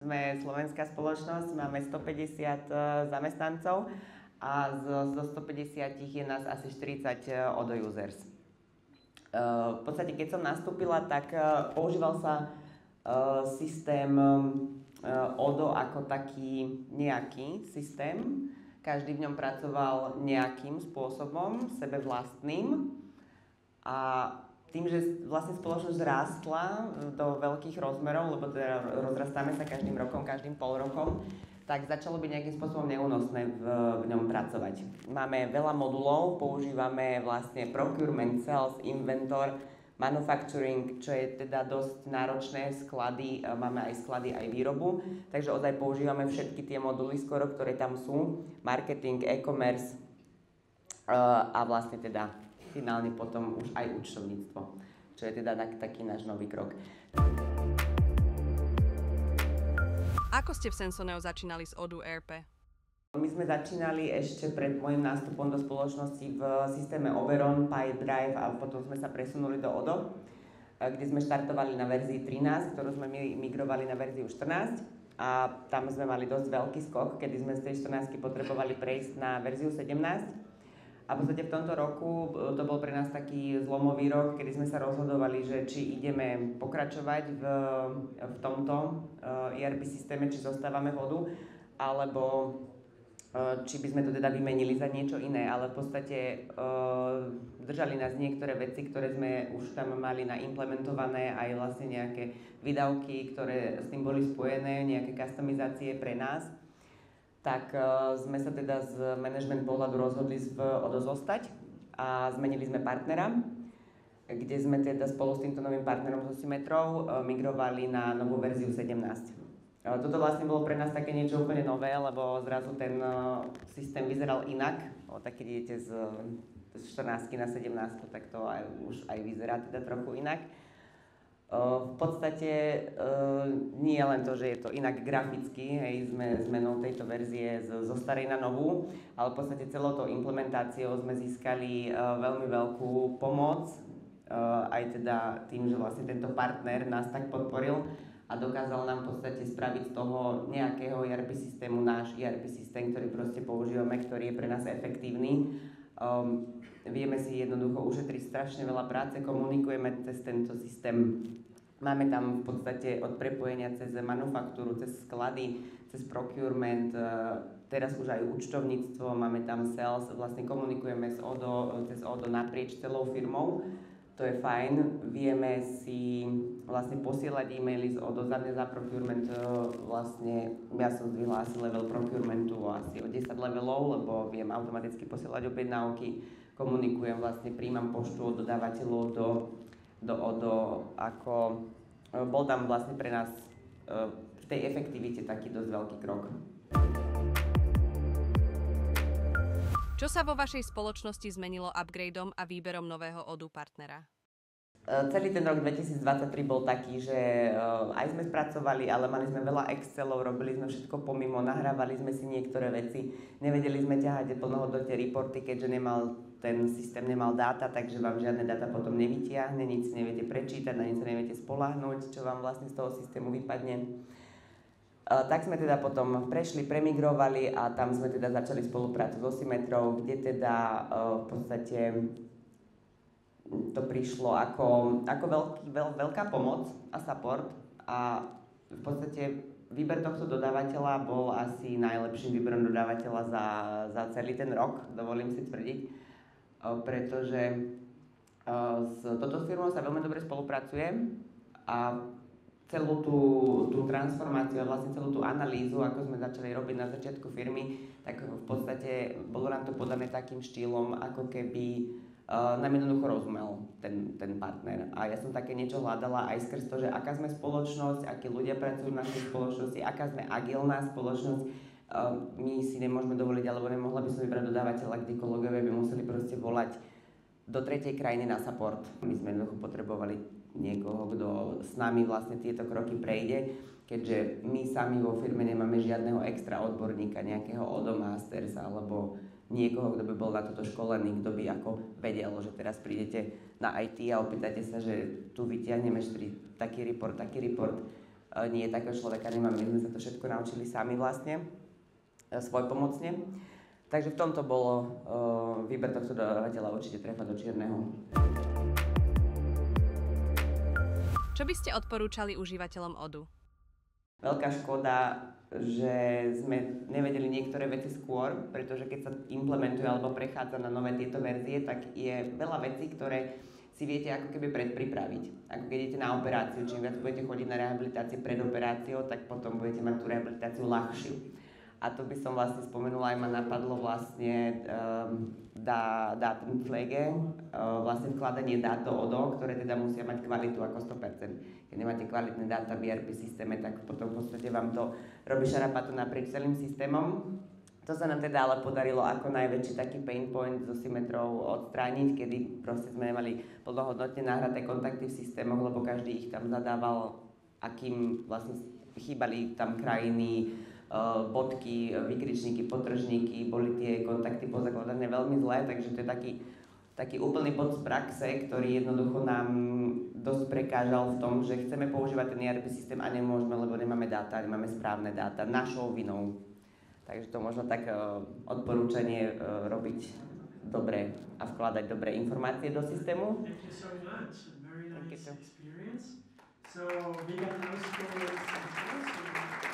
sme slovenská spoločnosť, máme 150 zamestnancov a zo 150 je nás asi 40 Odo users. V podstate, keď som nastúpila, tak používal sa systém Odo ako taký nejaký systém. Každý v ňom pracoval nejakým spôsobom, sebe vlastným. A tým, že vlastne spoločnosť rástla do veľkých rozmerov, lebo teda rozrastáme sa každým rokom, každým pol rokom, tak začalo byť nejakým spôsobom neúnosné v ňom pracovať. Máme veľa modulov, používame vlastne procurement, sales, inventor, manufacturing, čo je teda dosť náročné, sklady, máme aj sklady, aj výrobu, takže ozaj používame všetky tie moduly skoro, ktoré tam sú, marketing, e-commerce a vlastne teda finálne potom už aj účtovníctvo, čo je teda taký náš nový krok. Ako ste v Sensoneo začínali s Odoo ERP? My sme začínali ešte pred môjim nástupom do spoločnosti v systéme Oberon, Pipedrive a potom sme sa presunuli do Odo, kde sme štartovali na verzii 13, ktorú sme migrovali na verziu 14 a tam sme mali dosť veľký skok, kedy sme z tej 14 potrebovali prejsť na verziu 17. A v podstate v tomto roku to bol pre nás taký zlomový rok, kedy sme sa rozhodovali, že či ideme pokračovať v tomto ERP systéme, či zostávame v Odu, alebo či by sme to teda vymenili za niečo iné, ale v podstate držali nás niektoré veci, ktoré sme už tam mali naimplementované, aj vlastne nejaké výdavky, ktoré s tým boli spojené, nejaké customizácie pre nás. Tak sme sa teda z management pohľadu rozhodli Odo zostať a zmenili sme partnera, kde sme teda spolu s týmto novým partnerom zo Symetrou migrovali na novú verziu 17. Toto vlastne bolo pre nás také niečo úplne nové, lebo zrazu ten systém vyzeral inak. Tak keď idete z 14 na 17, tak to už aj vyzerá teda trochu inak. V podstate nie je len to, že je to inak graficky, hej, sme zmenou tejto verzie zo starej na novú, ale v podstate celou tou implementáciou sme získali veľmi veľkú pomoc, aj teda tým, že vlastne tento partner nás tak podporil a dokázal nám v podstate spraviť z toho nejakého ERP systému náš ERP systém, ktorý proste používame, ktorý je pre nás efektívny. Vieme si jednoducho ušetriť strašne veľa práce, komunikujeme cez tento systém. Máme tam v podstate od prepojenia cez manufaktúru, cez sklady, cez procurement, teraz už aj účtovníctvo, máme tam sales, vlastne komunikujeme cez Odo naprieč celou firmou. To je fajn, vieme si vlastne posielať e-maily z Odo, za mňa za procurement vlastne, ja som zdvihla asi level procurementu asi o 10 levelov, lebo viem automaticky posielať objednávky, komunikujem, vlastne príjmam poštu od dodávateľov do Odo, ako bol tam vlastne pre nás v tej efektivite taký dosť veľký krok. Čo sa vo vašej spoločnosti zmenilo upgradeom a výberom nového Odoo partnera? Celý ten rok 2023 bol taký, že aj sme spracovali, ale mali sme veľa Excelov, robili sme všetko pomimo, nahrávali sme si niektoré veci, nevedeli sme ťahať plnohodnotne reporty, keďže ten systém nemal dáta, takže vám žiadne dáta potom nevytiahne, nic si neviete prečítať, na nic sa neviete spoľahnúť, čo vám vlastne z toho systému vypadne. Tak sme teda potom premigrovali a tam sme teda začali spoluprácu so Symetrou, kde teda v podstate to prišlo ako veľká pomoc a support a v podstate výber tohto dodávateľa bol asi najlepším výberom dodávateľa za celý ten rok, dovolím si tvrdiť, pretože s touto firmou sa veľmi dobre spolupracuje a celú tú transformáciu a vlastne celú tú analýzu, ako sme začali robiť na začiatku firmy, tak v podstate bolo nám to podané takým štýlom, ako keby nám jednoducho rozumel ten partner. A ja som také niečo hľadala aj skrz to, že aká sme spoločnosť, akí ľudia pracujú v našej spoločnosti, aká sme agilná spoločnosť. My si nemôžeme dovoliť, alebo nemohla by som vybrať dodávateľa, kde kolegovia by museli proste volať do tretej krajiny na support. My sme jednoducho potrebovali niekoho, kto s nami vlastne tieto kroky prejde, keďže my sami vo firme nemáme žiadneho extra odborníka, nejakého Odoo Masters alebo niekoho, kto by bol na toto školený, kto by ako vedel, že teraz prídete na IT a opýtate sa, že tu vytiahneme taký report. Nie, takého človeka nemáme, my sme sa to všetko naučili sami vlastne, svojpomocne. Takže v tomto bolo výber tohto dodávateľa určite trefa do čierneho. Čo by ste odporúčali užívateľom Odu? Veľká škoda, že sme nevedeli niektoré veci skôr, pretože keď sa implementuje alebo prechádza na nové tieto verzie, tak je veľa vecí, ktoré si viete ako keby predpripraviť. Ako keď idete na operáciu, čím viac budete chodiť na rehabilitáciu pred operáciou, tak potom budete mať tú rehabilitáciu ľahšiu. A to by som vlastne spomenula, aj ma napadlo vlastne Datenpflege, vlastne vkladanie dát do ODO, ktoré teda musia mať kvalitu ako 100%. Keď nemáte kvalitné dáta v ERP systéme, tak potom v podstate vám to robí šarapatu naprieč celým systémom. To sa nám teda ale podarilo ako najväčší taký pain point zo Symetrou odstrániť, kedy proste sme nemali plnohodnotne nahraté kontakty v systémoch, lebo každý ich tam zadával, akým vlastne chýbali tam krajiny, bodky, vykričníky, podtržníky, boli tie kontakty pozakladané veľmi zlé, takže to je taký úplný bod z praxe, ktorý jednoducho nám dosť prekážal v tom, že chceme používať ten ERP systém a nemôžeme, lebo nemáme dáta, nemáme správne dáta, našou vinou. Takže to možno tak odporúčanie robiť dobre a vkladať dobré informácie do systému. Thank you so much. Very nice experience. So, we got those stories.